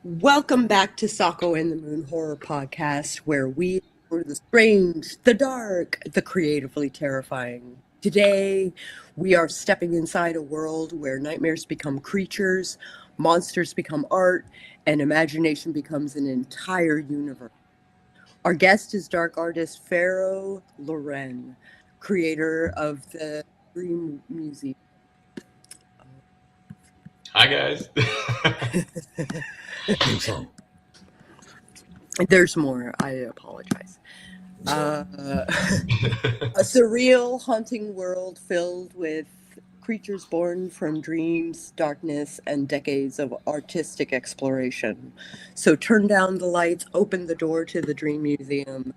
Welcome back to Sako and the Moon Horror Podcast, where we explore the strange, the dark, the creatively terrifying. Today, we are stepping inside a world where nightmares become creatures, monsters become art, and imagination becomes an entire universe. Our guest is dark artist Pharaoh Loren, creator of the Dream Museum. Hi, guys. Theme song. There's more. I apologize. A surreal, haunting world filled with creatures born from dreams, darkness, and decades of artistic exploration. So turn down the lights, open the door to the Dream Museum,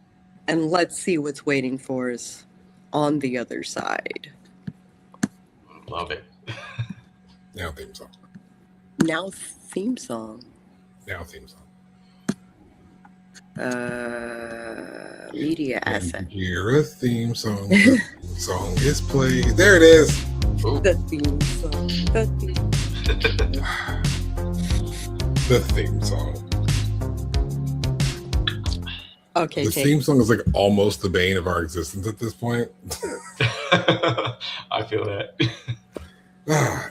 and let's see what's waiting for us on the other side. Love it. Now theme song. Now theme song. Now theme song. Media asset. Hear a theme song. The theme song is played. There it is. Ooh. The theme song. The theme song. Okay, the theme song is like almost the bane of our existence at this point. I feel that.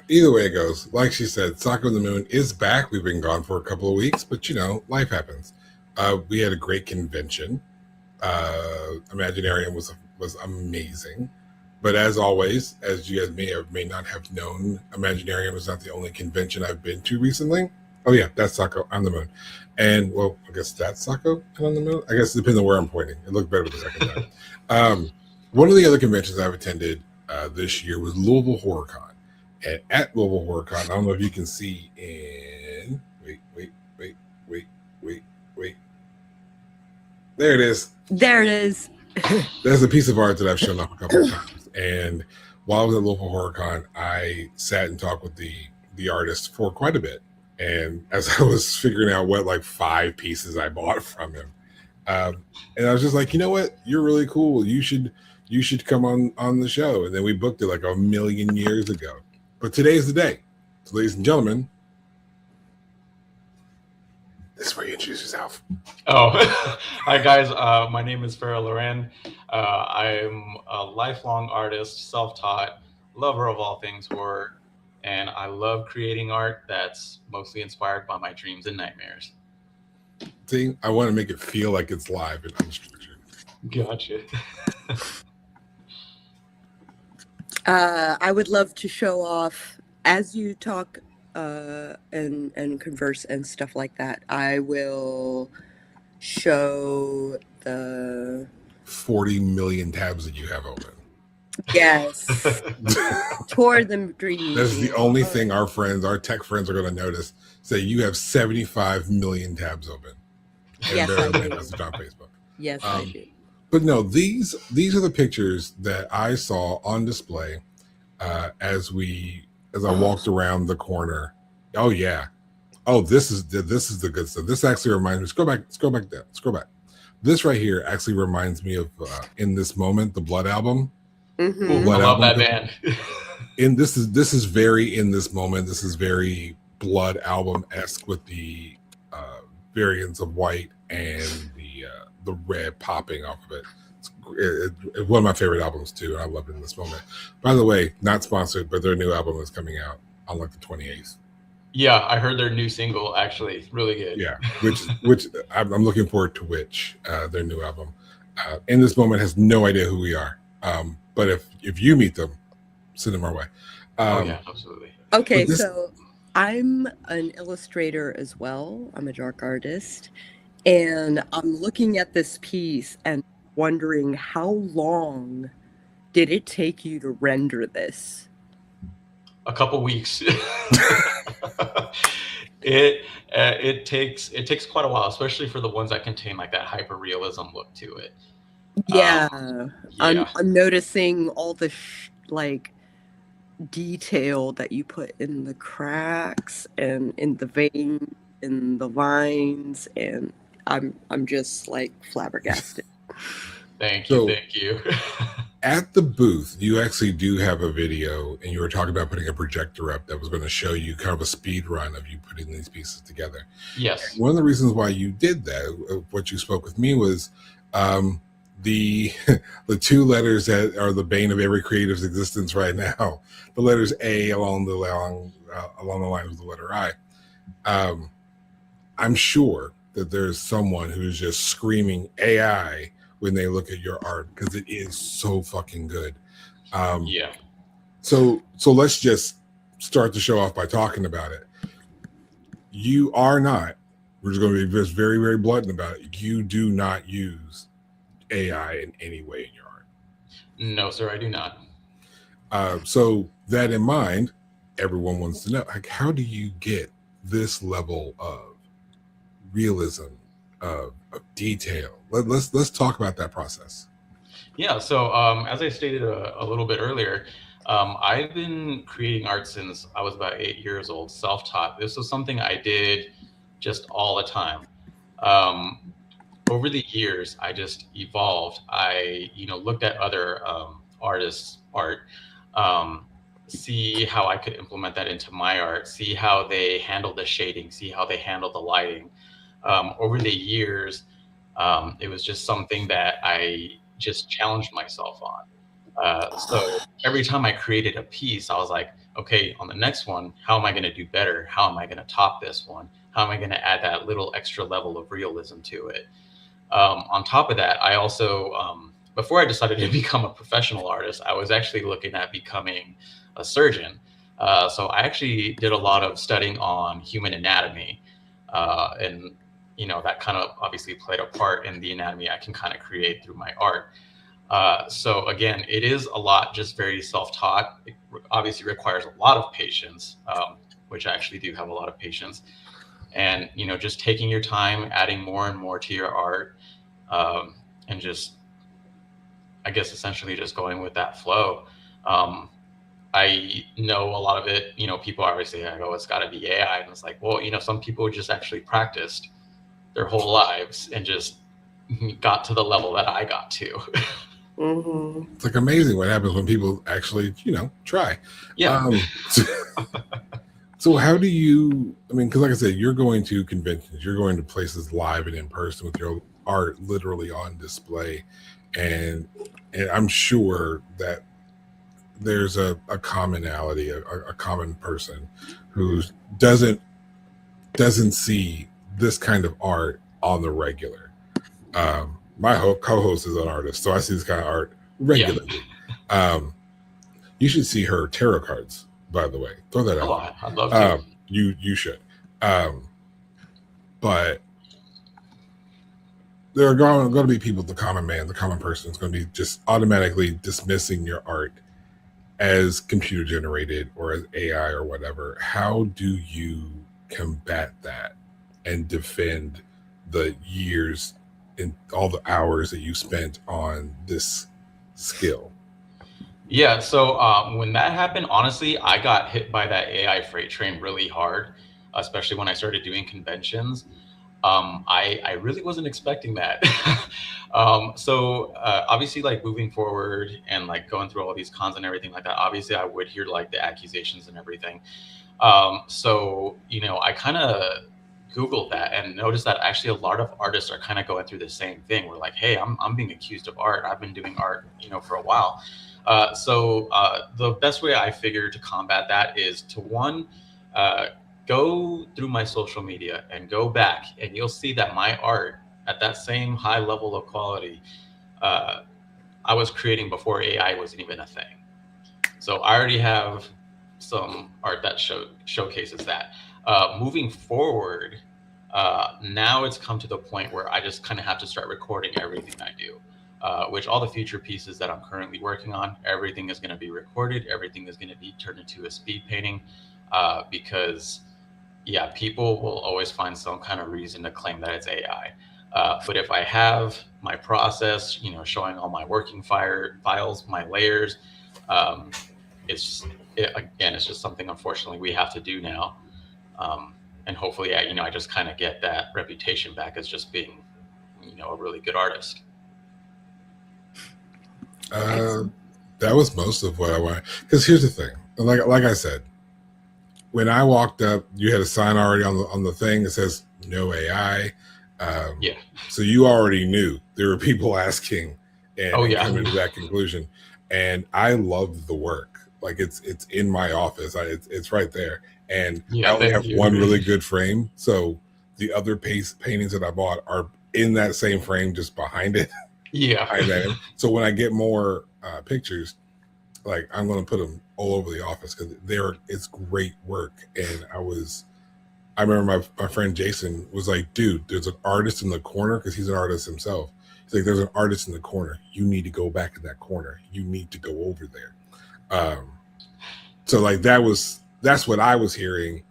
Either way it goes, like she said, Sako and the Moon is back. We've been gone for a couple of weeks, but life happens. We had a great convention. Imaginarium was amazing. But as always, as you guys may or may not have known, Imaginarium is not the only convention I've been to recently. Oh yeah, that's Sako on the Moon. And well, I guess that's Sako and on the Moon. I guess it depends on where I'm pointing. It looked better the second time. One of the other conventions I've attended this year was Louisville HorrorCon. And at Louisville HorrorCon, I don't know if you can see in wait. There it is. There it is. There's a piece of art that I've shown off a couple of times. And while I was at Louisville HorrorCon, I sat and talked with the artist for quite a bit. And as I was figuring out what 5 pieces I bought from him, and I was just like, you know what? You're really cool. You should come on the show. And then we booked it like a million years ago. But today's the day. So, ladies and gentlemen, this is where you introduce yourself. Oh, hi, guys. My name is Pharaoh Loren. I'm a lifelong artist, self-taught, lover of all things horror, and I love creating art that's mostly inspired by my dreams and nightmares. See, I want to make it feel like it's live and unstructured. Gotcha. I would love to show off as you talk and converse and stuff like that. I will show the 40 million tabs that you have open. Yes. Toward the dream. That's the only thing our tech friends are going to notice. Say you have 75 million tabs open. Yes, I do. Message on Facebook. Yes, I do. But no, these are the pictures that I saw on display as I walked around the corner. Oh yeah. Oh, this is the good stuff. This actually reminds me. Scroll back. This right here actually reminds me of In This Moment, the Blood album. Mm-hmm. Ooh, I love that band. This is very In This Moment. This is very Blood album-esque with the variants of white and the red popping off of it. It's one of my favorite albums too, and I love it In This Moment. By the way, not sponsored, but their new album is coming out on like the 28th. Yeah, I heard their new single, actually. Really good. Yeah, which I'm looking forward to their new album. In This Moment has no idea who we are. But if you meet them, send them our way. Oh yeah, absolutely. Okay, so I'm an illustrator as well. I'm a dark artist. And I'm looking at this piece and wondering how long did it take you to render this? A couple weeks. It takes quite a while, especially for the ones that contain like that hyper realism look to it. Yeah, yeah. I'm noticing all the detail that you put in the cracks and in the vein, in the lines, and I'm just like flabbergasted. Thank you, So thank you. at the booth, you actually do have a video, and you were talking about putting a projector up that was going to show you kind of a speed run of you putting these pieces together. Yes. One of the reasons why you did that, what you spoke with me, was the the two letters that are the bane of every creative's existence right now, the letters A along the line of the letter I. I'm sure that there's someone who's just screaming AI when they look at your art, because it is so fucking good. Yeah. So let's just start the show off by talking about it. You are not. We're just going to be just very, very blunt about it. You do not use AI in any way in your art. No, sir, I do not. So that in mind, everyone wants to know, like, how do you get this level of realism, of detail? Let's talk about that process. Yeah, so as I stated a little bit earlier, I've been creating art since I was about 8 years old, self-taught. This was something I did just all the time. Um, Over the years, I just evolved. I, looked at other artists' art, um, see how I could implement that into my art, see how they handle the shading, see how they handle the lighting. Over the years, it was just something that I just challenged myself on. So every time I created a piece, I was like, okay, on the next one, how am I going to do better? How am I going to top this one? How am I going to add that little extra level of realism to it? On top of that, I also, before I decided to become a professional artist, I was actually looking at becoming a surgeon. So I actually did a lot of studying on human anatomy. And, that kind of obviously played a part in the anatomy I can kind of create through my art. So again, it is a lot just very self-taught. It obviously requires a lot of patience, which I actually do have a lot of patience. And, just taking your time, adding more and more to your art, and just, I guess, essentially just going with that flow. I know a lot of it, people obviously like, oh, it's got to be AI. And it's like, well, some people just actually practiced their whole lives and just got to the level that I got to. Mm-hmm. It's like amazing what happens when people actually, try. Yeah. So how do you, because like I said, you're going to conventions, you're going to places live and in person with your art literally on display. And I'm sure that there's a commonality, a common person who doesn't see this kind of art on the regular. My co-host is an artist, so I see this kind of art regularly. Yeah. You should see her tarot cards, by the way. Throw that out. Oh, I'd love to. You should. But there are going to be people, the common man, the common person, is going to be just automatically dismissing your art as computer generated or as AI or whatever. How do you combat that and defend the years and all the hours that you spent on this skill? Yeah, so when that happened, honestly, I got hit by that AI freight train really hard, especially when I started doing conventions. I really wasn't expecting that. So obviously, like moving forward and like going through all these cons and everything like that, obviously I would hear like the accusations and everything. So, I kind of Googled that and noticed that actually a lot of artists are kind of going through the same thing. We're like, hey, I'm being accused of art. I've been doing art, for a while. So the best way I figure to combat that is to one, go through my social media and go back, and you'll see that my art at that same high level of quality, I was creating before AI wasn't even a thing. So I already have some art that showcases that. Moving forward, now it's come to the point where I just kind of have to start recording everything I do. Which all the future pieces that I'm currently working on, everything is going to be recorded. Everything is going to be turned into a speed painting, because yeah, people will always find some kind of reason to claim that it's AI. But if I have my process, showing all my working files, my layers, it's just something unfortunately we have to do now. And hopefully, I just kind of get that reputation back as just being, a really good artist. That was most of what I wanted. Because here's the thing, like I said, when I walked up, you had a sign already on the thing that says no AI. Yeah. So you already knew there were people asking and Yeah. coming to that conclusion. And I loved the work. Like it's in my office. It's right there. And I only have Thank you. one really good frame. So the other paintings that I bought are in that same frame, just behind it. Yeah. So when I get more pictures, like I'm going to put them all over the office because it's great work. And I remember my friend Jason was like, dude, there's an artist in the corner, because he's an artist himself. He's like, there's an artist in the corner. You need to go back in that corner. You need to go over there. So like that's what I was hearing.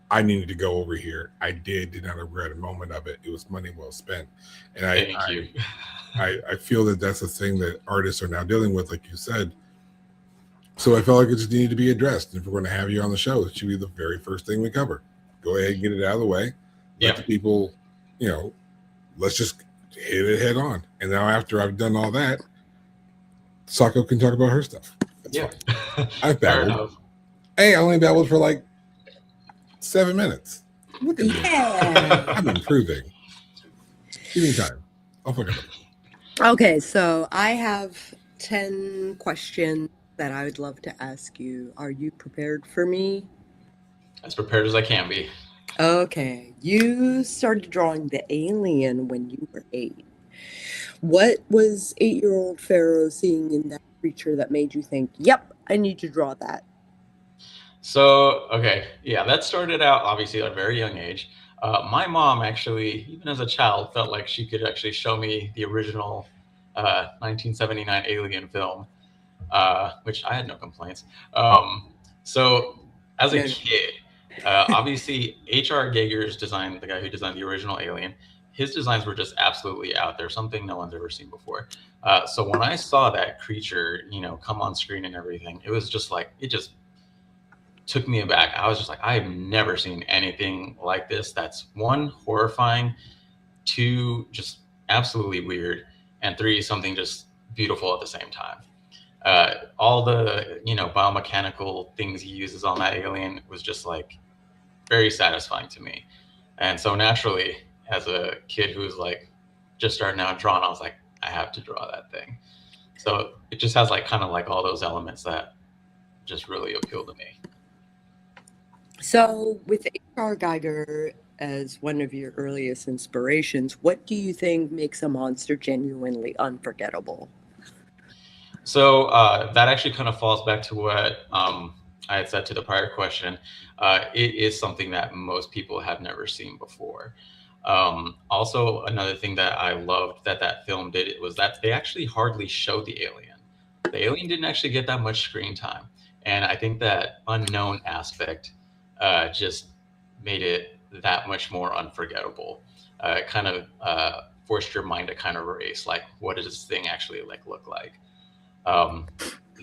I needed to go over here. I did not regret a moment of it. It was money well spent. And Thank you. I feel that that's a thing that artists are now dealing with, like you said. So I felt like it just needed to be addressed. If we're going to have you on the show, it should be the very first thing we cover. Go ahead and get it out of the way. Let the people, let's just hit it head on. And now after I've done all that, Sako can talk about her stuff. That's fine. I've babbled. Hey, I only babbled for like 7 minutes. Look at me. I'm improving. Give me time. I'll fucking. Okay, so I have 10 questions that I would love to ask you. Are you prepared for me? As prepared as I can be. Okay. You started drawing the alien when you were 8. What was 8-year-old Pharaoh seeing in that creature that made you think, yep, I need to draw that? So, okay. Yeah, that started out obviously at a very young age. My mom actually, even as a child, felt like she could actually show me the original 1979 Alien film, which I had no complaints. So as a kid, obviously H.R. Giger's design, the guy who designed the original Alien, his designs were just absolutely out there, something no one's ever seen before. So when I saw that creature, come on screen and everything, it was just like, it just took me aback. I was just like, I've never seen anything like this. That's 1, horrifying, 2, just absolutely weird, and 3, something just beautiful at the same time. All the biomechanical things he uses on that alien was just like very satisfying to me. And so naturally, as a kid who was like just starting out drawing, I was like, I have to draw that thing. So it just has like kind of like all those elements that just really appeal to me. So with H.R. Giger as one of your earliest inspirations, what do you think makes a monster genuinely unforgettable? So that actually kind of falls back to what I had said to the prior question. It is something that most people have never seen before. Also, another thing that I loved that film did was that they actually hardly showed the alien. The alien didn't actually get that much screen time. And I think that unknown aspect just made it that much more unforgettable. It kind of forced your mind to kind of race, like, what does this thing actually like look like?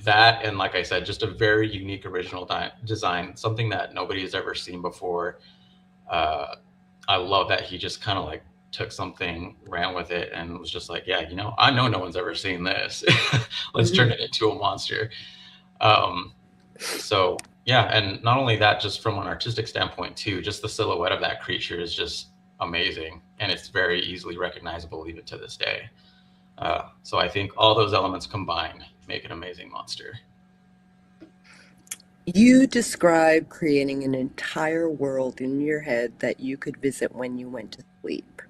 That, and like I said, just a very unique original design, something that nobody has ever seen before. I love that he just kind of like took something, ran with it, and was just like, yeah, I know no one's ever seen this. Let's turn it into a monster. So yeah, and not only that, just from an artistic standpoint too, just the silhouette of that creature is just amazing, and it's very easily recognizable even to this day. So I think all those elements combined make an amazing monster. You describe creating an entire world in your head that you could visit when you went to sleep.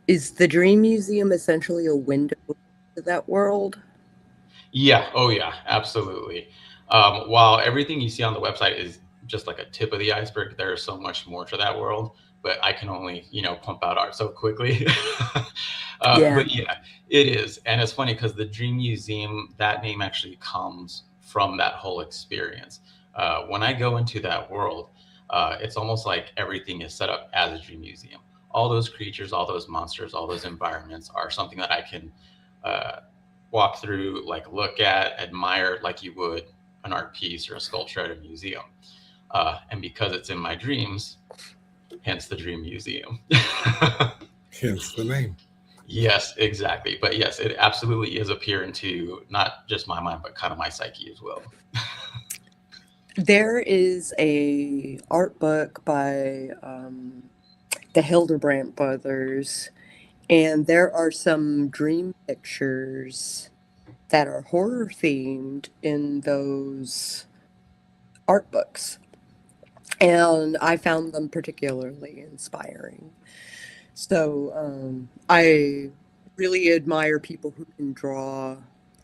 Is the Dream Museum essentially a window to that world? Yeah. Oh, yeah. Absolutely. While everything you see on the website is just like a tip of the iceberg, there is so much more to that world. But I can only, pump out art so quickly. But yeah, it is. And it's funny because the Dream Museum, that name actually comes from that whole experience. When I go into that world, it's almost like everything is set up as a Dream Museum. All those creatures, all those monsters, all those environments are something that I can walk through, like look at, admire like you would an art piece or a sculpture at a museum. And because it's in my dreams, hence the Dream Museum. Hence the name. Yes, exactly. But yes, it absolutely is a peer into not just my mind, but kind of my psyche as well. There is a art book by the Hildebrandt brothers, and there are some dream pictures that are horror themed in those art books. And I found them particularly inspiring. So I really admire people who can draw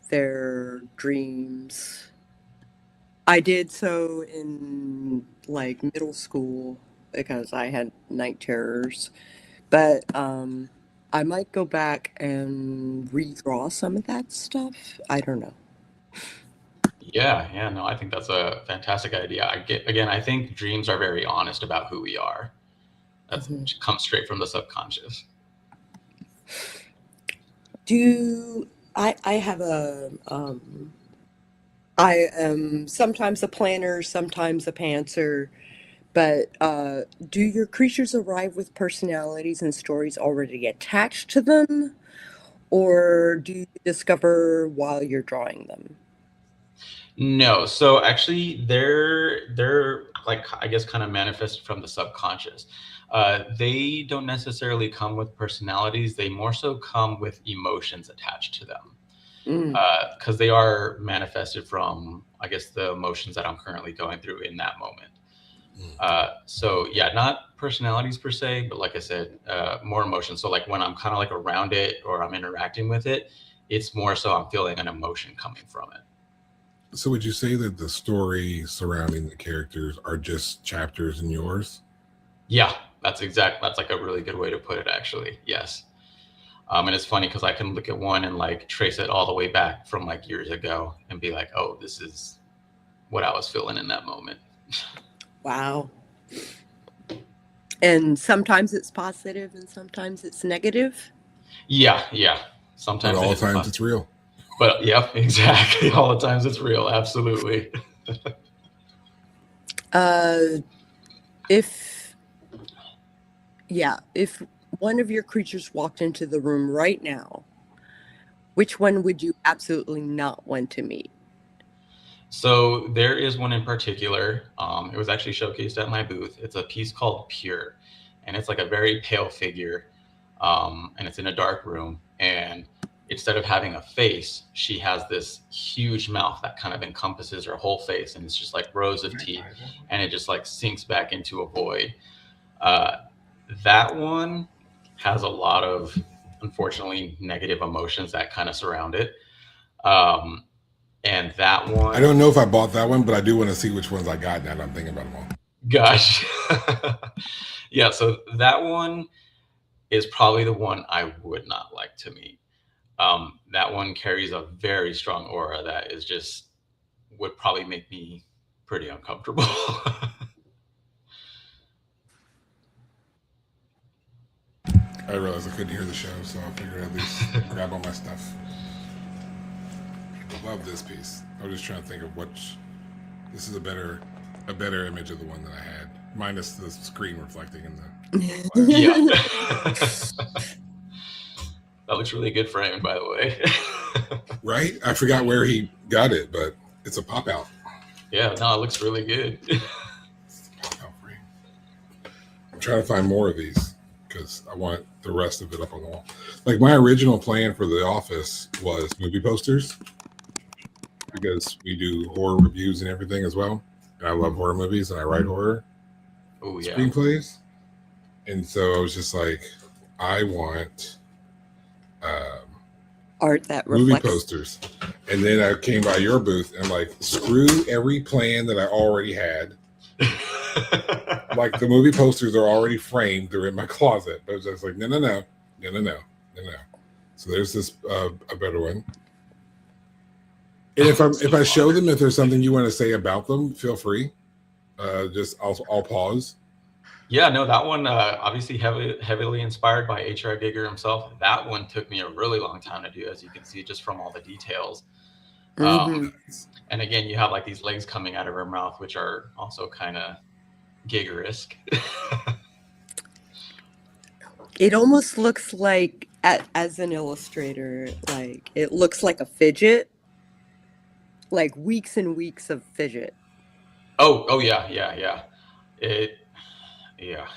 their dreams. I did so in like middle school because I had night terrors. But I might go back and redraw some of that stuff. I don't know. Yeah, yeah, no, I think that's a fantastic idea. Again, I think dreams are very honest about who we are. That Mhm. comes straight from the subconscious. Do I have I am sometimes a planner, sometimes a pantser, but do your creatures arrive with personalities and stories already attached to them, or do you discover while you're drawing them? No, so actually, they're like I guess kind of manifested from the subconscious. They don't necessarily come with personalities; they more so come with emotions attached to them, Mm, because they are manifested from I guess the emotions that I'm currently going through in that moment. So yeah, not personalities per se, but like I said, more emotions. So like when I'm kind of like around it or I'm interacting with it, it's more so I'm feeling an emotion coming from it. So would you say that the story surrounding the characters are just chapters in yours? Yeah, that's like a really good way to put it actually. Yes. And it's funny because I can look at one and like trace it all the way back from like years ago and be like, oh, this is what I was feeling in that moment. wow. And sometimes it's positive and sometimes it's negative. Yeah, yeah. But Sometimes it all is the times fun. it's real. But yep, exactly. All the times it's real. Absolutely. Uh, if, yeah, if one of your creatures walked into the room right now, which one would you absolutely not want to meet? So there is one in particular. It was actually showcased at my booth. It's a piece called Pure, and it's like a very pale figure, and it's in a dark room. And instead of having a face, she has this huge mouth that kind of encompasses her whole face, and it's just like rows of teeth, and it just like sinks back into a void. Uh, that one has a lot of, unfortunately, negative emotions that kind of surround it. Um, and that I one, don't know if I bought that one, but I do want to see which ones I got now that I'm thinking about them all. gosh. Yeah, so that one is probably the one I would not like to meet. That one carries a very strong aura that is just would probably make me pretty uncomfortable. I realized I couldn't hear the show, so I figured I'd at least grab all my stuff. I love this piece. I was just trying to think of which. This is a better image of the one that I had, minus the screen reflecting in the glass. Yeah. That looks really good framed, by the way. Right? I forgot where he got it, but it's a pop out. Yeah, no, it looks really good. It's a pop out frame. I'm trying to find more of these because I want the rest of it up on the wall. Like my original plan for the office was movie posters because we do horror reviews and everything as well. And I love horror movies and I write horror Oh yeah. screenplays. And so I was just like, I want Art that movie reflects. posters. And then I came by your booth and I'm like, screw every plan that I already had. Like the movie posters are already framed, they're in my closet. But I was just like, no. So there's this a better one. And if I show them, if there's something you want to say about them, feel free. Just I'll pause. Yeah, no, that one obviously heavily inspired by H.R. Giger himself. That one took me a really long time to do, as you can see, just from all the details. Mhm. And again, you have like these legs coming out of her mouth, which are also kind of Giger-esque. It almost looks like as an illustrator, like it looks like a fidget, like weeks and weeks of fidget. Oh yeah. It yeah.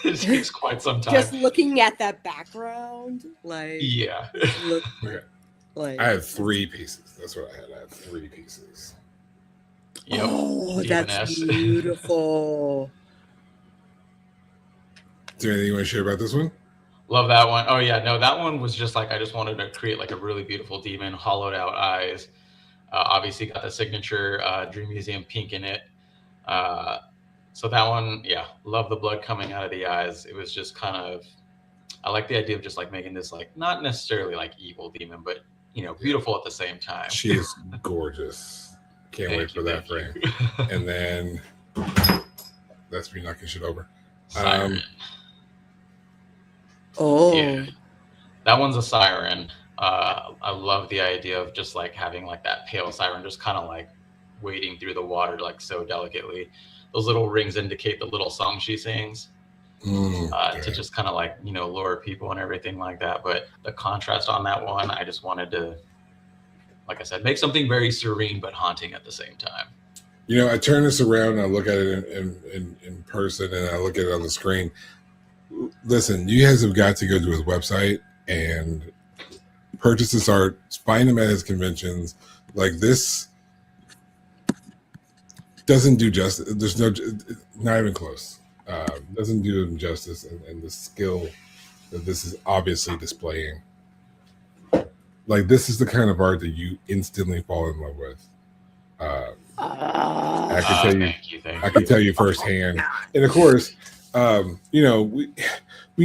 It takes quite some time. Just looking at that background, like Yeah. just look Okay. like. I had 3 pieces. That's what I had. I had 3 pieces. Yep. Oh, Demon that's S. beautiful. Is there anything you want to share about this one? Love that one. Oh yeah, no, that one was just like I just wanted to create like a really beautiful demon, hollowed out eyes. Obviously got the signature Dream Museum pink in it. So that one, yeah, love the blood coming out of the eyes. It was just kind of, I like the idea of just like making this like not necessarily like evil demon, but beautiful at the same time. She is gorgeous. Can't wait for that frame. And then that's me knocking shit over. Siren. Oh, That one's a siren. I love the idea of just like having like that pale siren just kind of like wading through the water like so delicately. Those little rings indicate the little song she sings to just kind of like lure people and everything like that. But the contrast on that one, I just wanted to, like I said, make something very serene but haunting at the same time. I turn this around and I look at it in person and I look at it on the screen. Listen, you guys have got to go to his website and purchase his art, find him at his conventions. Like, this doesn't do justice. There's not even close. Doesn't do him justice and the skill that this is obviously displaying. Like, this is the kind of art that you instantly fall in love with. I can tell you. I can tell you firsthand. And of course, when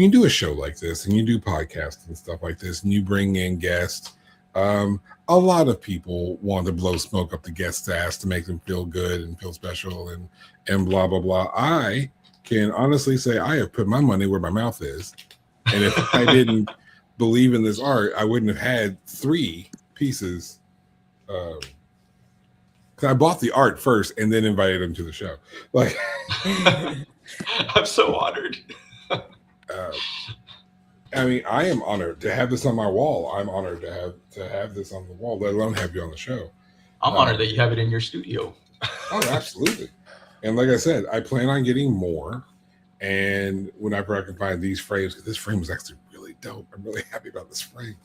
you do a show like this and you do podcasts and stuff like this, and you bring in guests, a lot of people want to blow smoke up the guest's ass to make them feel good and feel special and blah blah blah. I can honestly say I have put my money where my mouth is, and if I didn't believe in this art, I wouldn't have had 3 pieces. I bought the art first and then invited him to the show. Like, I'm so honored. I mean, I am honored to have this on my wall. I'm honored to have this on the wall, let alone have you on the show. I'm honored that you have it in your studio. Oh, absolutely. And like I said, I plan on getting more. And whenever I can find these frames, because this frame is actually really dope. I'm really happy about this frame.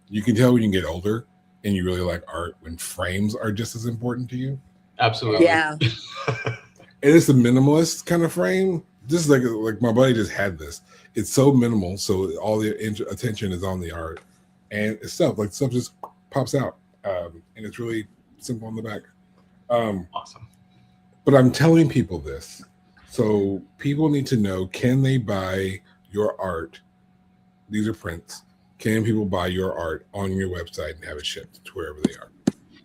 You can tell when you get older and you really like art when frames are just as important to you. Absolutely. yeah. And it's a minimalist kind of frame. This is like my buddy just had this. It's so minimal, so all the attention is on the art, and stuff just pops out, and it's really simple on the back. Awesome. But I'm telling people this, so people need to know: can they buy your art? These are prints. Can people buy your art on your website and have it shipped to wherever they are?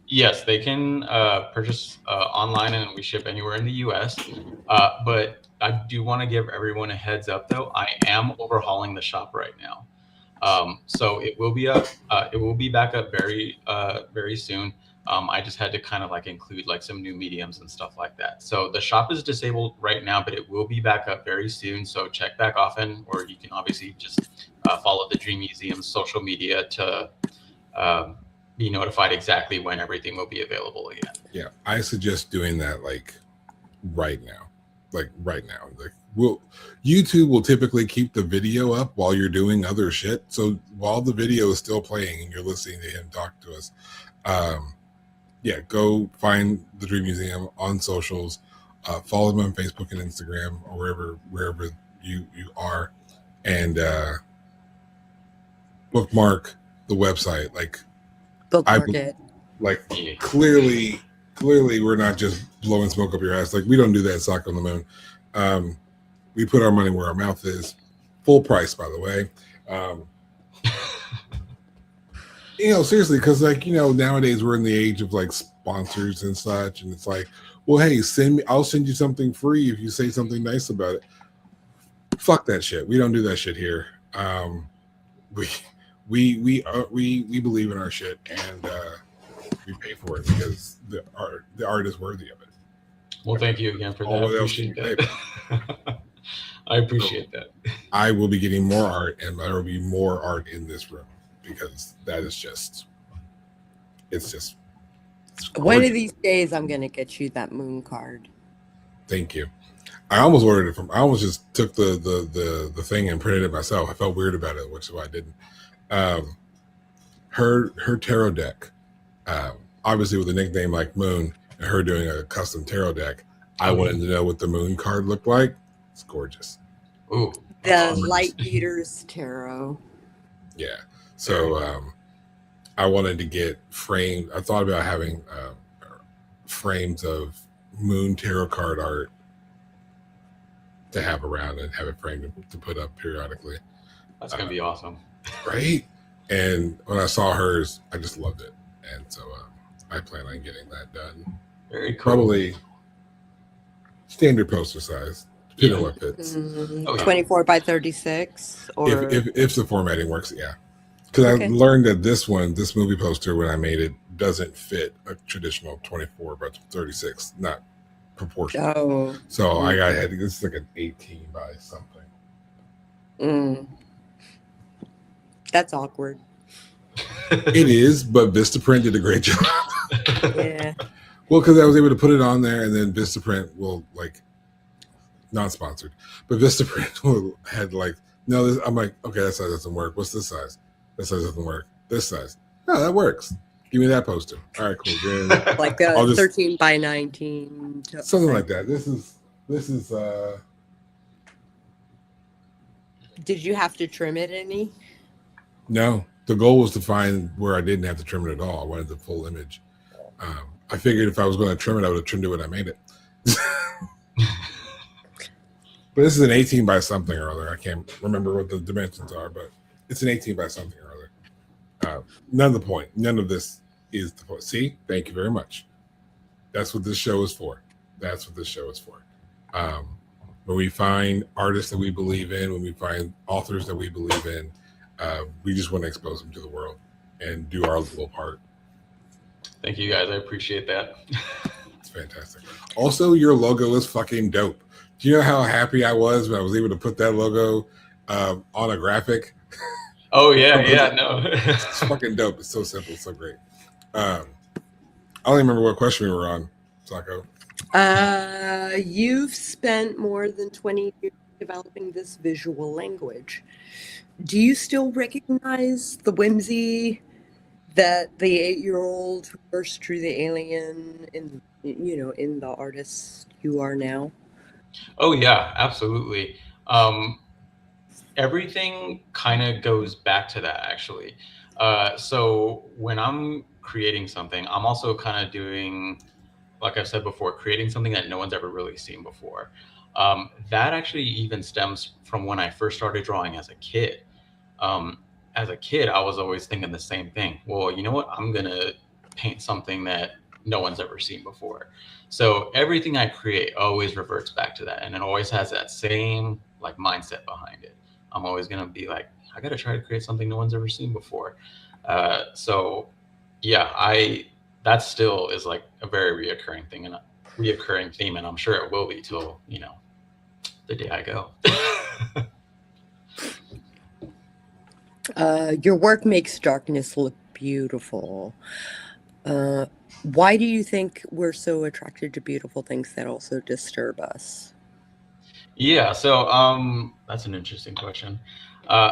Yes, they can purchase online, and we ship anywhere in the U.S. But I do want to give everyone a heads up, though. I am overhauling the shop right now, so it will be up. It will be back up very soon. I just had to kind of like include like some new mediums and stuff like that. So the shop is disabled right now, but it will be back up very soon. So check back often, or you can obviously just follow the Dream Museum's social media to be notified exactly when everything will be available again. Yeah, I suggest doing that like right now. Like YouTube will typically keep the video up while you're doing other shit. So while the video is still playing and you're listening to him talk to us, go find the Dream Museum on socials, follow them on Facebook and Instagram or wherever you are, and bookmark the website. Like, Bookmark it. Like, clearly we're not just blowing smoke up your ass. Like, we don't do that at Sako on the Moon. We put our money where our mouth is. Full price, by the way. Seriously, because nowadays we're in the age of like sponsors and such, and it's like, well, hey, I'll send you something free if you say something nice about it. Fuck that shit. We don't do that shit here. We believe in our shit, and we pay for it because the art is worthy of it. Well, thank you again for that. I appreciate that. I appreciate that. I will be getting more art, and there will be more art in this room because that is just, it's One of gorgeous. these days, I'm going to get you that moon card. Thank you. I almost ordered it from. I almost just took the thing and printed it myself. I felt weird about it, which is why I didn't. Her tarot deck, obviously with a nickname like Moon, and her doing a custom tarot deck. I wanted to know what the moon card looked like. It's gorgeous. Ooh, The Light Beaters Tarot. Yeah. So I wanted to get framed. I thought about having frames of moon tarot card art to have around and have it framed to put up periodically. That's going to be awesome. Right? And when I saw hers, I just loved it. And so I plan on getting that done. Very cool. Probably standard poster size. You know what fits. 24 by 36? Or if the formatting works, yeah. Because I learned that this movie poster, when I made it, doesn't fit a traditional 24 by 36, not proportional. Oh. So I had this is like an 18 by something. That's awkward. It is, but Vistaprint did a great job. Yeah. Well, because I was able to put it on there, and then Vistaprint will non-sponsored, but Vistaprint had no. I'm like, okay, that size doesn't work. What's this size? That size doesn't work. This size, no, that works. Give me that poster. All right, cool. Good. Like a 13 by 19. Something like that. This is. Did you have to trim it any? No, the goal was to find where I didn't have to trim it at all. I wanted the full image. I figured if I was going to trim it, I would have trimmed it when I made it. But this is an 18 by something or other. I can't remember what the dimensions are, but it's an 18 by something or other. None of the point. None of this is the point. See? Thank you very much. That's what this show is for. That's what this show is for. When we find artists that we believe in, when we find authors that we believe in, we just want to expose them to the world and do our little part. Thank you, guys. I appreciate that. It's fantastic. Also, your logo is fucking dope. Do you know how happy I was when I was able to put that logo on a graphic? Oh, yeah, no. It's fucking dope. It's so simple. It's so great. I don't even remember what question we were on, Sako. You've spent more than 20 years developing this visual language. Do you still recognize the whimsy that the 8-year-old who first drew the alien in the artist you are now? Oh, yeah, absolutely. Everything kind of goes back to that, actually. So when I'm creating something, I'm also kind of doing, like I said before, creating something that no one's ever really seen before. That actually even stems from when I first started drawing as a kid. As a kid, I was always thinking the same thing. Well, you know what? I'm going to paint something that no one's ever seen before. So everything I create always reverts back to that. And it always has that same mindset behind it. I'm always going to be like, I got to try to create something no one's ever seen before. So yeah, that still is like a very reoccurring thing and a reoccurring theme. And I'm sure it will be till, the day I go. Your work makes darkness look beautiful. Why do you think we're so attracted to beautiful things that also disturb us? Yeah, so that's an interesting question.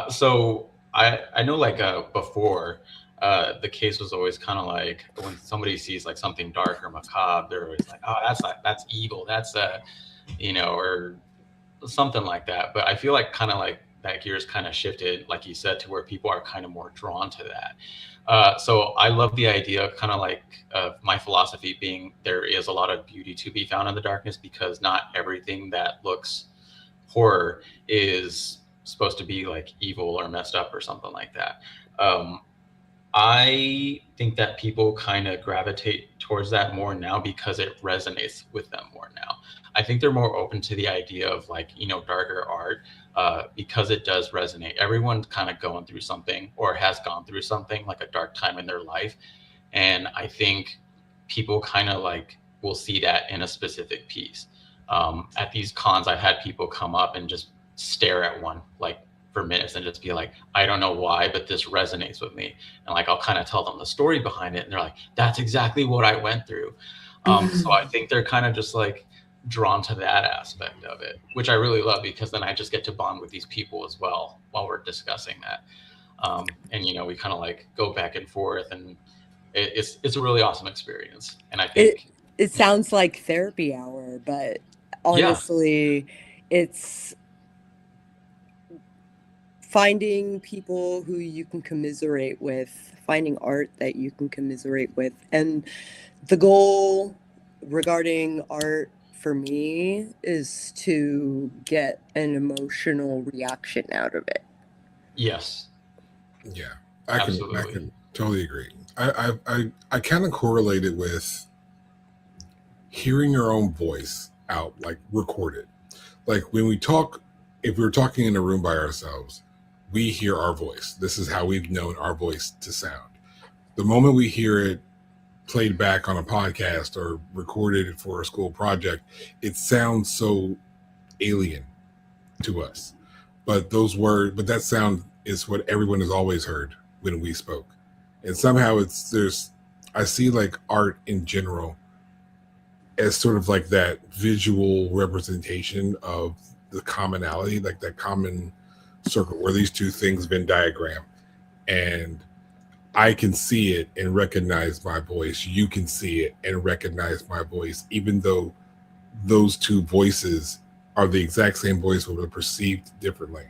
So I know before the case was always kind of like when somebody sees something dark or macabre, they're always like, oh, that's evil, that's or something like that. But I feel like kind of that gears kind of shifted, like you said, to where people are kind of more drawn to that. So I love the idea, kind of of my philosophy being there is a lot of beauty to be found in the darkness, because not everything that looks horror is supposed to be evil or messed up or something like that. I think that people kind of gravitate towards that more now because it resonates with them more now. I think they're more open to the idea of darker art because it does resonate. Everyone's kind of going through something or has gone through something, like a dark time in their life. And I think people kind of will see that in a specific piece. At these cons, I've had people come up and just stare at one like for minutes and just be like, I don't know why, but this resonates with me. And like, I'll kind of tell them the story behind it. And they're like, that's exactly what I went through. So I think they're kind of just like drawn to that aspect of it, which I really love, because then I just get to bond with these people as well while we're discussing that. And, you know, we kind of like go back and forth, and it's a really awesome experience. And I think It sounds like therapy hour, but yeah, honestly, it's finding people who you can commiserate with, finding art that you can commiserate with. And the goal regarding art for me is to get an emotional reaction out of it. yes, Yeah, I absolutely. can totally agree. I kind of correlate it with hearing your own voice out, like recorded. Like when we talk, if we're talking in a room by ourselves, we hear our voice. This is how we've known our voice to sound. The moment we hear it played back on a podcast or recorded for a school project, it sounds so alien to us. But that sound is what everyone has always heard when we spoke. And somehow I see like art in general as sort of like that visual representation of the commonality, like that common circle where these two things Venn diagram. And I can see it and recognize my voice. You can see it and recognize my voice, even though those two voices are the exact same voice, but are perceived differently.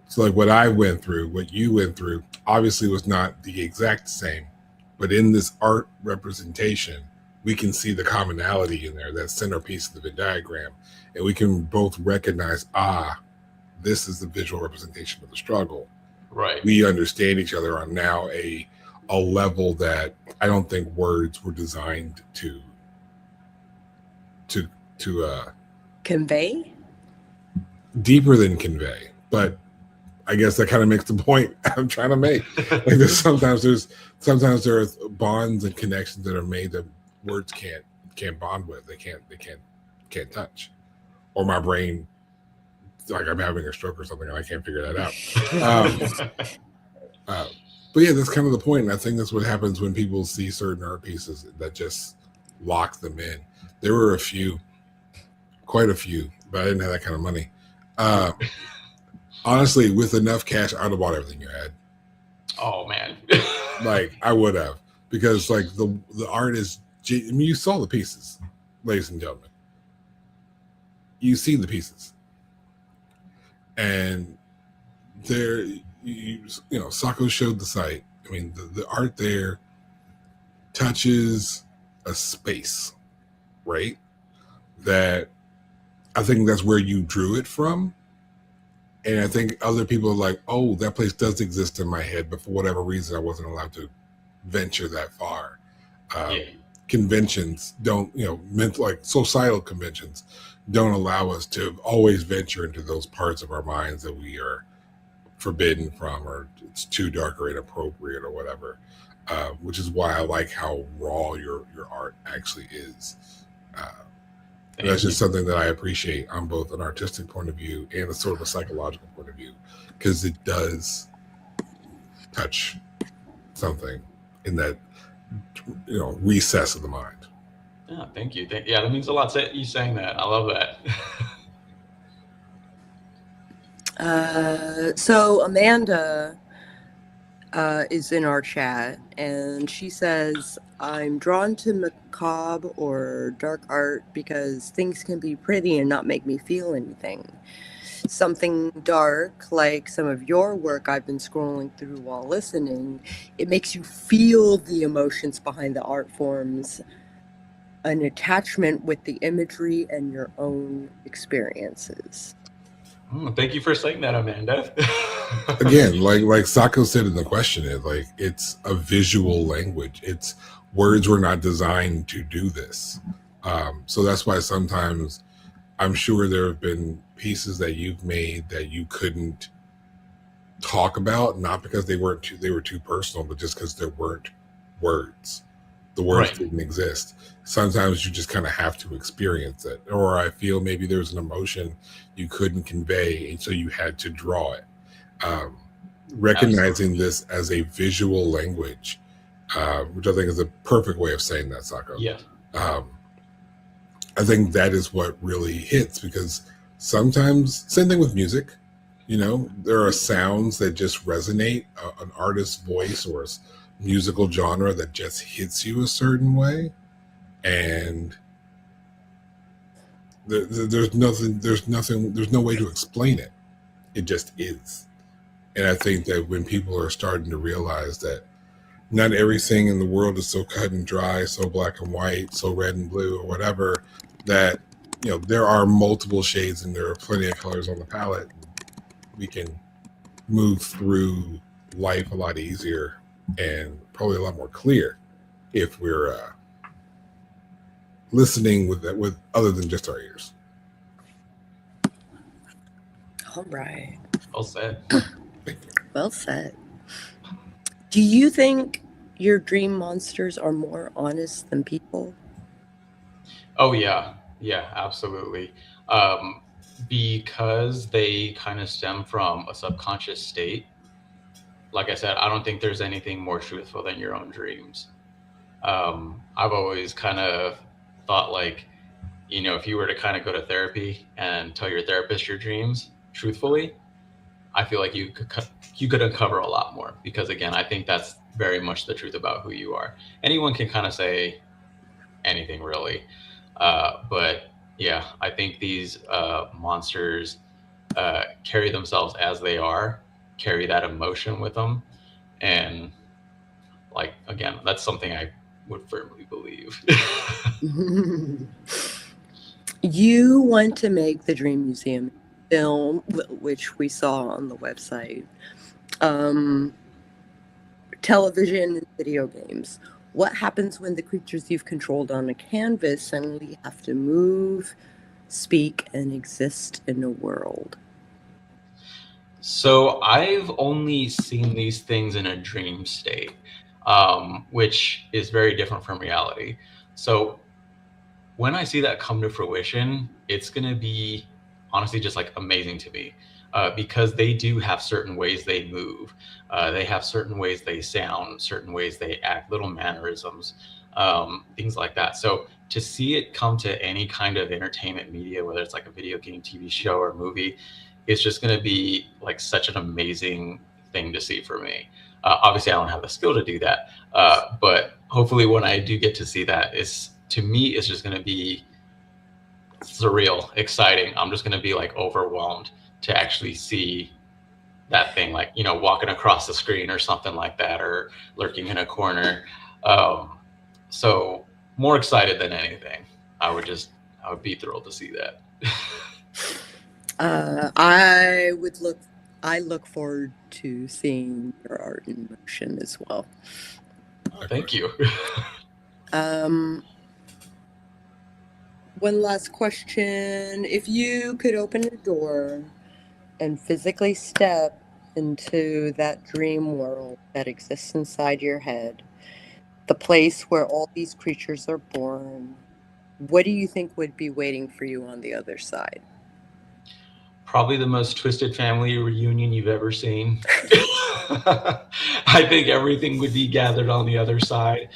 So like what I went through, what you went through, obviously was not the exact same, but in this art representation, we can see the commonality in there, that centerpiece of the Venn diagram, and we can both recognize, this is the visual representation of the struggle. Right. We understand each other on now a level that I don't think words were designed to Convey? deeper than convey. But I guess that kind of makes the point I'm trying to make. Like sometimes there are bonds and connections that are made that words can't bond with. They can't touch. Or my brain, like I'm having a stroke or something, and I can't figure that out. But yeah, that's kind of the point. And I think that's what happens when people see certain art pieces that just lock them in. There were quite a few, but I didn't have that kind of money. Honestly, with enough cash, I'd have bought everything you had. Oh man. Like I would have, because like the art is, I mean, you saw the pieces, ladies and gentlemen. You see the pieces. And there, you know, Sako showed the site. I mean, the art there touches a space, right? That I think that's where you drew it from. And I think other people are like, oh, that place does exist in my head, but for whatever reason, I wasn't allowed to venture that far. Conventions don't, like societal conventions don't allow us to always venture into those parts of our minds that we are forbidden from, or it's too dark or inappropriate or whatever. Which is why I like how raw your art actually is. That's just something that I appreciate on both an artistic point of view and a sort of a psychological point of view, because it does touch something in that, recess of the mind. Yeah, thank you. Yeah, that means a lot. You saying that, I love that. So Amanda is in our chat, and she says, I'm drawn to macabre or dark art because things can be pretty and not make me feel anything. Something dark, like some of your work I've been scrolling through while listening, it makes you feel the emotions behind the art forms, an attachment with the imagery and your own experiences. Thank you for saying that, Amanda. Again, like Sako said in the question, it's a visual language. It's words were not designed to do this. So that's why sometimes I'm sure there have been pieces that you've made that you couldn't talk about, not because they were too personal, but just because there weren't words. the words Right. didn't exist. Sometimes you just kind of have to experience it. Or I feel maybe there's an emotion you couldn't convey, and so you had to draw it. Recognizing this as a visual language, which I think is a perfect way of saying that, Sako. Yes. I think that is what really hits, because sometimes, same thing with music, there are sounds that just resonate, an artist's voice or a musical genre that just hits you a certain way, and there's no way to explain it. It just is. And I think that when people are starting to realize that not everything in the world is so cut and dry, so black and white, so red and blue, or whatever, that there are multiple shades and there are plenty of colors on the palette. We can move through life a lot easier and probably a lot more clear if we're listening with other than just our ears. All right. Well said. Thank you. Well said. Do you think your dream monsters are more honest than people? Oh yeah, absolutely. Because they kind of stem from a subconscious state. Like I said, I don't think there's anything more truthful than your own dreams. I've always kind of thought, like, if you were to kind of go to therapy and tell your therapist your dreams truthfully, I feel like you could uncover a lot more, because again, I think that's very much the truth about who you are. Anyone can kind of say anything, really, but yeah, I think these monsters carry themselves as they are, carry that emotion with them, and like, again, that's something I would firmly believe. You want to make the Dream Museum film, which we saw on the website, television and video games. What happens when the creatures you've controlled on a canvas suddenly have to move, speak, and exist in a world? So I've only seen these things in a dream state, which is very different from reality. So when I see that come to fruition, it's going to be honestly just like amazing to me, because they do have certain ways they move. They have certain ways they sound, certain ways they act, little mannerisms, things like that. So to see it come to any kind of entertainment media, whether it's like a video game, TV show, or movie, it's just going to be like such an amazing thing to see for me. Obviously, I don't have the skill to do that, but hopefully when I do get to see that, to me, it's just going to be surreal, exciting. I'm just going to be like overwhelmed to actually see that thing, like, walking across the screen or something like that, or lurking in a corner. So more excited than anything. I would be thrilled to see that. I look forward to seeing your art in motion as well. Thank you. One last question. If you could open a door and physically step into that dream world that exists inside your head, the place where all these creatures are born, what do you think would be waiting for you on the other side? Probably the most twisted family reunion you've ever seen. I think everything would be gathered on the other side.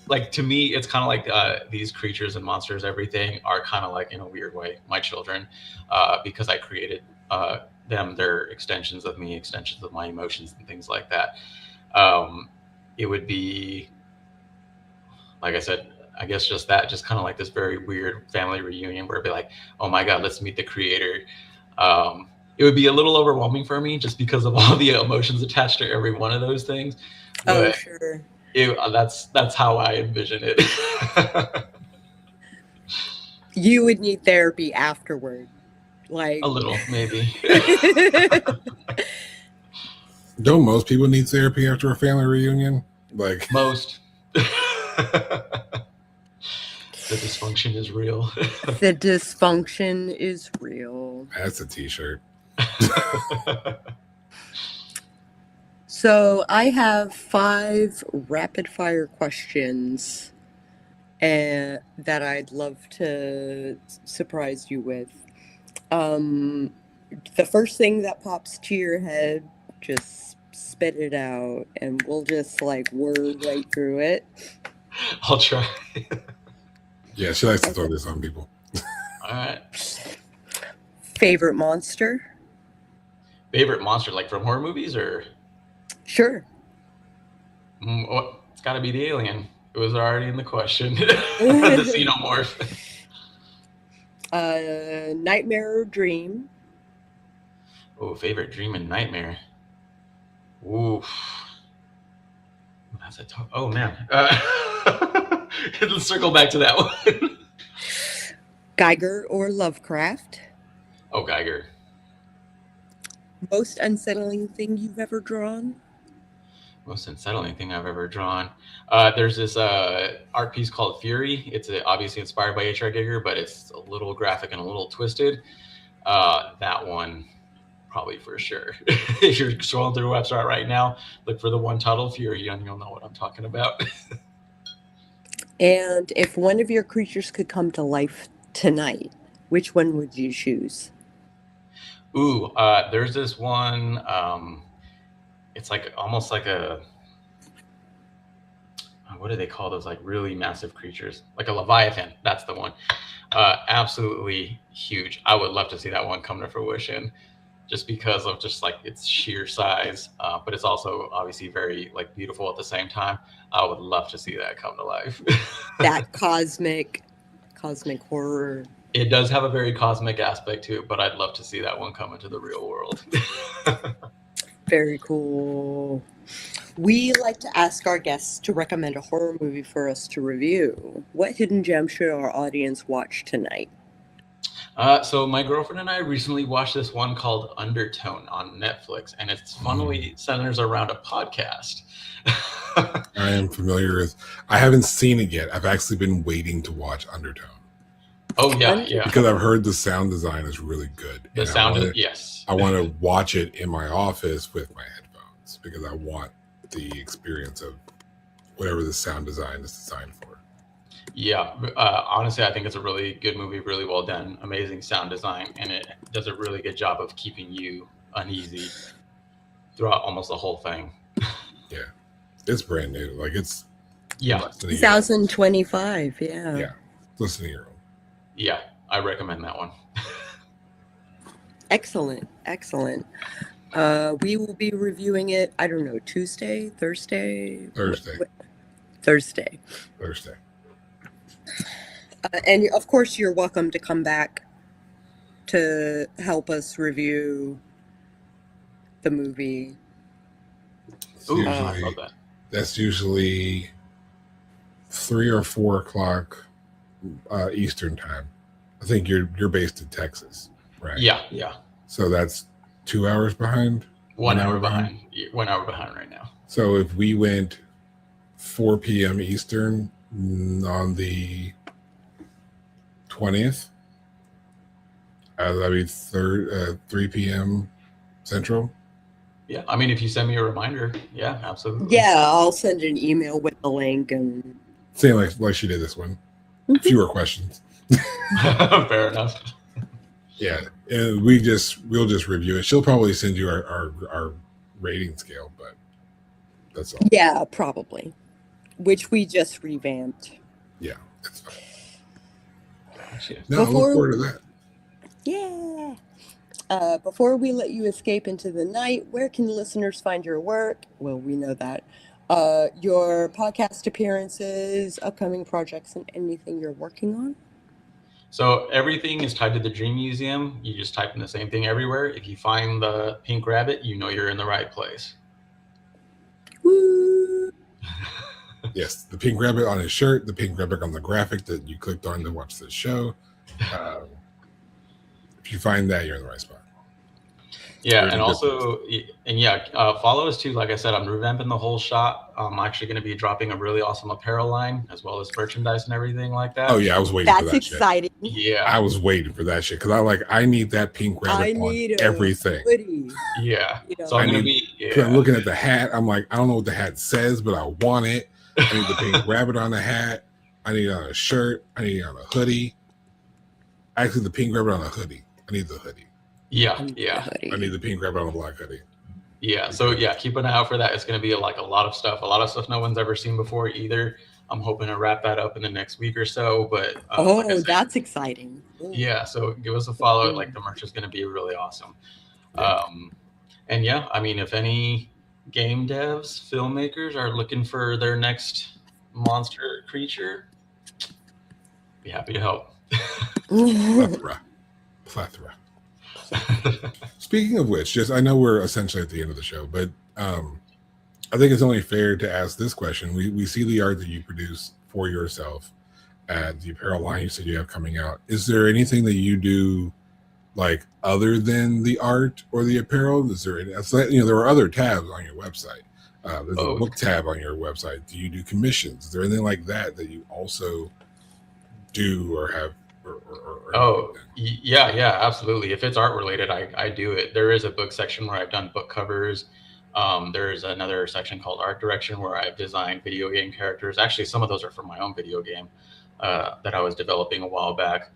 Like, to me, it's kind of like these creatures and monsters, everything are kind of like, in a weird way, my children, because I created them. They're extensions of me, extensions of my emotions and things like that. It would be, like I said, I guess just kind of like this very weird family reunion where it'd be like, oh my God, let's meet the creator. It would be a little overwhelming for me just because of all the emotions attached to every one of those things. Oh, But sure. That's how I envision it. You would need therapy afterward. Like A little, maybe. Don't most people need therapy after a family reunion? Like, Most. The dysfunction is real. the dysfunction is real. that's a t-shirt. So I have 5 rapid fire questions that I'd love to surprise you with. Um, the first thing that pops to your head, just spit it out, and we'll just like word right through it. I'll try. Yeah, she likes to Okay. throw this on people. All right. Favorite monster? Favorite monster, like from horror movies, or Sure. It's got to be the alien. It was already in the question. The xenomorph. Nightmare or dream? Oh, favorite dream and nightmare. Ooh, that's a tough. Oh man. Let's circle back to that one. Geiger or Lovecraft? Oh, Geiger. Most unsettling thing you've ever drawn? Most unsettling thing I've ever drawn. There's this art piece called Fury. It's obviously inspired by H.R. Giger, but it's a little graphic and a little twisted. That one, probably for sure. If you're scrolling through the website right now, look for the one titled Fury, and you'll know what I'm talking about. And if one of your creatures could come to life tonight, which one would you choose? Ooh, there's this one. It's like almost like a, what do they call those, like really massive creatures? Like a Leviathan. That's the one. Absolutely huge. I would love to see that one come to fruition, just because of just like its sheer size. But it's also obviously very like beautiful at the same time. I would love to see that come to life. That cosmic horror. It does have a very cosmic aspect to it, but I'd love to see that one come into the real world. Very cool. We like to ask our guests to recommend a horror movie for us to review. What hidden gem should our audience watch tonight? So my girlfriend and I recently watched this one called Undertone on Netflix, and it's funnily centers around a podcast. I am familiar with. I haven't seen it yet. I've actually been waiting to watch Undertone. Oh yeah. Because I've heard the sound design is really good. The sound is, yes. I want to watch it in my office with my headphones because I want the experience of whatever the sound design is designed for. Yeah, honestly, I think it's a really good movie, really well done, amazing sound design, and it does a really good job of keeping you uneasy throughout almost the whole thing. Yeah, it's brand new. Like it's 2025. Yeah. Yeah, listen to your own. Yeah, I recommend that one. Excellent. We will be reviewing it, I don't know, Thursday. Thursday. And of course, you're welcome to come back to help us review the movie. Ooh, I love that. That's usually 3 or 4 o'clock Eastern time. I think you're based in Texas, right? Yeah. So that's 2 hours behind. 1 hour behind. 1 hour behind right now. So if we went 4 p.m. Eastern on the 20th, that'd be 3 p.m. Central. Yeah, I mean, if you send me a reminder, yeah, absolutely. Yeah, I'll send an email with the link and. Same like she did this one. Fewer questions. Fair enough. Yeah, and we'll just review it. She'll probably send you our rating scale, but that's all. Yeah, probably. Which we just revamped. Yeah, it's fine. Gotcha. No, I look forward to that. Yeah. Before we let you escape into the night, where can listeners find your work? Well, we know that. Your podcast appearances, upcoming projects, and anything you're working on? So everything is tied to the Dream Museum. You just type in the same thing everywhere. If you find the pink rabbit, you know you're in the right place. Woo! Yes, the pink rabbit on his shirt, the pink rabbit on the graphic that you clicked on to watch the show. If you find that, you're in the right spot. Yeah, Really and good post. also, follow us too. Like I said, I'm revamping the whole shop. I'm actually going to be dropping a really awesome apparel line as well as merchandise and everything like Oh that. yeah, I was waiting for That's that shit. exciting. Yeah, I was waiting for that shit because I need that pink rabbit I on need a everything. hoodie. yeah. You So know, I'm I going to need be, because I'm yeah. looking at the hat. I'm like, I don't know what the hat says, but I want it. I need the pink rabbit on the hat. I need it on a shirt. I need it on a hoodie. Actually, the pink rabbit on a hoodie. I need the hoodie. Yeah, I need a yeah. I need hoodie. the pink rabbit on a black hoodie. Yeah. So yeah, keep an eye out for that. It's going to be like a lot of stuff no one's ever seen before either. I'm hoping to wrap that up in the next week or so. But like I Oh, said, that's exciting. Oh, yeah. So give us a follow. mm. Like the merch is going to be really awesome. Yeah. And yeah, I mean, if any game devs, filmmakers are looking for their next monster creature, be happy to help. Plethora. Speaking of which, just I know we're essentially at the end of the show, but I think it's only fair to ask this question. We see the art that you produce for yourself at the apparel line you said you have coming out. Is there anything that you do like other than the art or the apparel? Is there any, there are other tabs on your website. There's a Oh, book tab on your website. Do you do commissions? Is there anything like that that you also do or have or anything like that? yeah, absolutely. If it's art related, I do it. There is a book section where I've done book covers. There's another section called art direction where I've designed video game characters. Actually, some of those are for my own video game that I was developing a while back.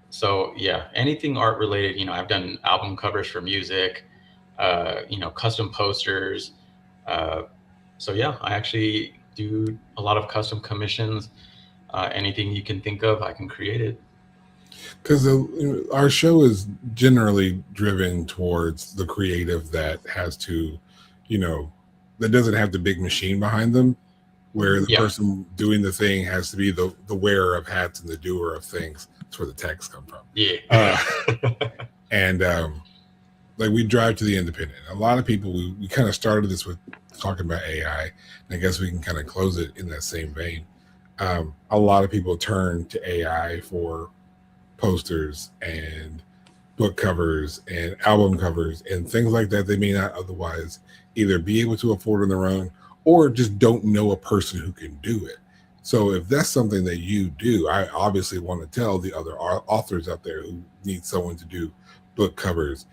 So yeah, anything art related, I've done album covers for music, custom posters. So yeah, I actually do a lot of custom commissions. Anything you can think of, I can create it. Because our show is generally driven towards the creative that has to, that doesn't have the big machine behind them, where the Yeah. person doing the thing has to be the wearer of hats and the doer of things. That's where the text come from. Yeah. And like we drive to the independent. A lot of people, we kind of started this with talking about AI, and I guess we can kind of close it in that same vein. A lot of people turn to AI for posters and book covers and album covers and things like that they may not otherwise either be able to afford on their own or just don't know a person who can do it. So if that's something that you do, I obviously want to tell the other authors out there who need someone to do book covers,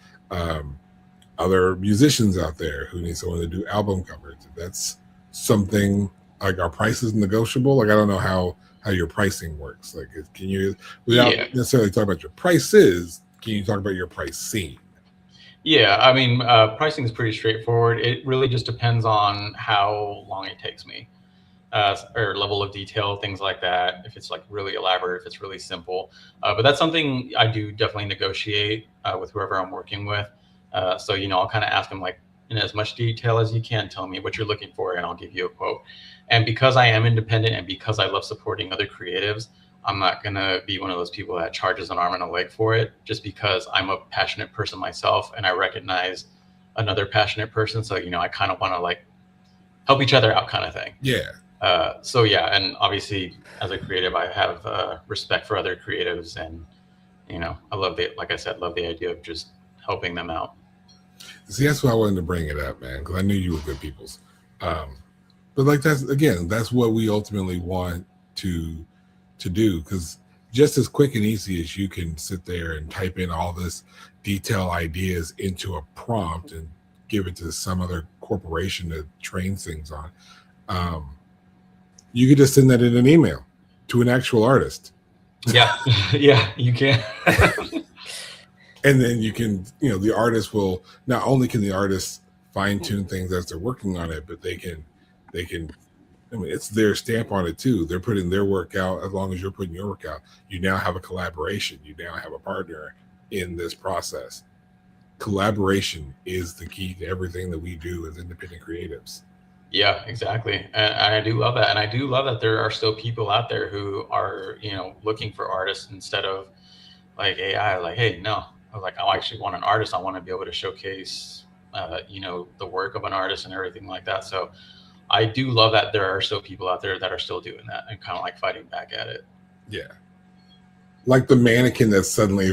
other musicians out there who need someone to do album covers. If that's something like our price is negotiable. Like I don't know how your pricing works. Like can you, without necessarily talking about your prices, can you talk about your pricing? Yeah, I mean, pricing is pretty straightforward. It really just depends on how long it takes me, or level of detail, things like that. If it's like really elaborate, if it's really simple, but that's something I do definitely negotiate with whoever I'm working with. So I'll kind of ask them like in as much detail as you can. Tell me what you're looking for, and I'll give you a quote. And because I am independent and because I love supporting other creatives, I'm not going to be one of those people that charges an arm and a leg for it just because I'm a passionate person myself and I recognize another passionate person. So, I kind of want to like help each other out kind of thing. Yeah. So yeah. And obviously as a creative, I have respect for other creatives and, I love like I said, love the idea of just helping them out. See, that's why I wanted to bring it up, man, because I knew you were good peoples. But like that's what we ultimately want to do, because just as quick and easy as you can sit there and type in all this detailed ideas into a prompt and give it to some other corporation to train things on, you could just send that in an email to an actual artist. Yeah. Yeah, you can. And then you can, the artist will, not only can the artist fine tune things as they're working on it, but they can, I mean, it's their stamp on it too. They're putting their work out as long as you're putting your work out. You now have a collaboration. You now have a partner in this process. Collaboration is the key to everything that we do as independent creatives. Yeah, exactly. And I do love that. And I do love that there are still people out there who are, looking for artists instead of like AI, like, hey, no, I was like, I actually want an artist. I want to be able to showcase, the work of an artist and everything like that. So I do love that there are still people out there that are still doing that and kind of like fighting back at it. Yeah. like the mannequin that's suddenly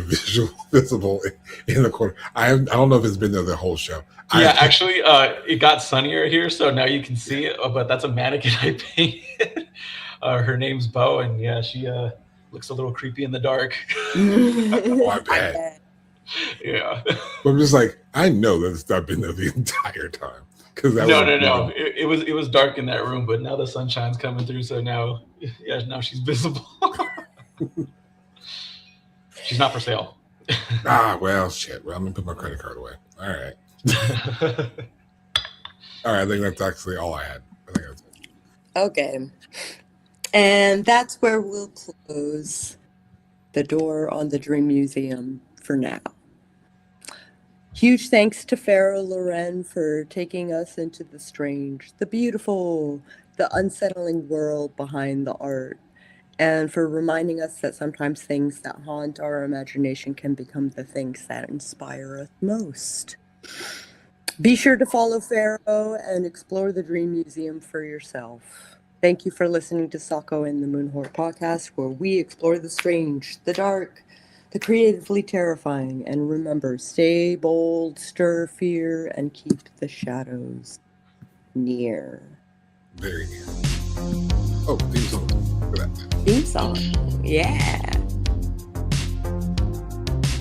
visible in the corner. I don't know if it's been there the whole show. Yeah, actually, it got sunnier here, so now you can see it. But that's a mannequin I painted. Her name's Bo, and yeah, she looks a little creepy in the dark. Oh, I bet. Yeah. But I'm just like, I know that it's not been there the entire time. No. It was dark in that room, but now the sunshine's coming through, so now she's visible. She's not for sale. Well, shit. Well, I'm gonna put my credit card away. All right. All right. I think that's actually all I had. I think that's it. Okay. And that's where we'll close the door on the Dream Museum for now. Huge thanks to Pharaoh Loren for taking us into the strange, the beautiful, the unsettling world behind the art, and for reminding us that sometimes things that haunt our imagination can become the things that inspire us most. Be sure to follow Pharaoh and explore the Dream Museum for yourself. Thank you for listening to Sako and the Moon Horror Podcast, where we explore the strange, the dark, the creatively terrifying, and remember, stay bold, stir fear, and keep the shadows near. Very near. Oh, theme song for that. Theme song. Yeah.